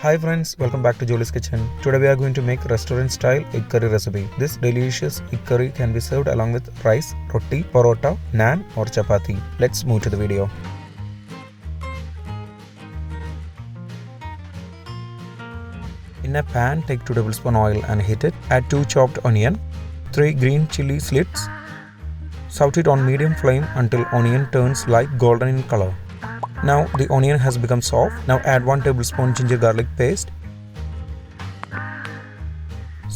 Hi friends, welcome back to Jolys kitchen. Today we are going to make restaurant style egg curry recipe. This delicious egg curry can be served along with rice, roti, porotto, naan or chapathi. Let's move to the video. In a pan, take 2 tablespoons oil and heat it. Add 2 chopped onion, 3 green chillie slits. Saute it on medium flame until onion turns light golden in color. Now the onion has become soft. Now add 1 tablespoon ginger garlic paste.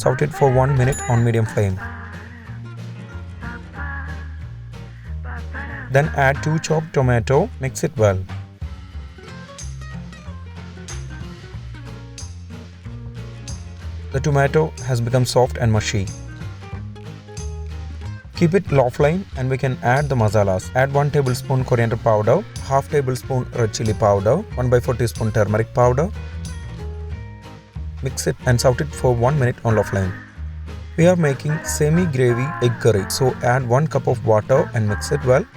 Saute it for 1 minute on medium flame. Then add 2 chopped tomato. Mix it well. The tomato has become soft and mushy. Keep it low flame and we can add the masalas. Add 1 tablespoon coriander powder, half tablespoon red chili powder, 1/4 teaspoon turmeric powder. Mix it and saute it for 1 minute on low flame. We are making semi-gravy egg curry, so add 1 cup of water and mix it well.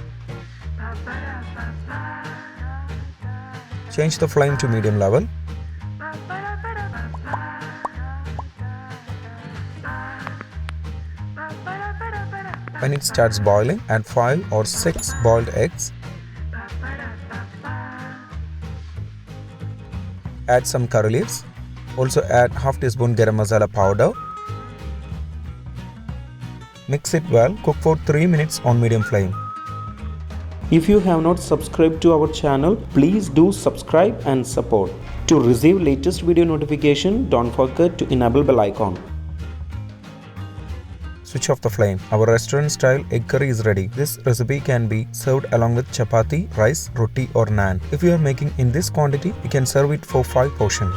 Change the flame to medium level. When it starts boiling, add 5 or 6 boiled eggs. Add some curry leaves. Also add half teaspoon garam masala powder. Mix it well. Cook for 3 minutes on medium flame. If you have not subscribed to our channel, please do subscribe and support. To receive latest video notification, don't forget to enable bell icon. Switch off the flame. Our restaurant style egg curry is ready. This recipe can be served along with chapathi, rice, roti or naan. If you are making in this quantity, you can serve it for 5 portions.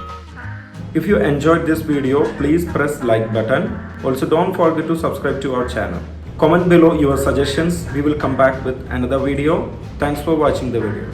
If you enjoyed this video, please press like button. Also don't forget to subscribe to our channel. Comment below your suggestions. We will come back with another video. Thanks for watching the video.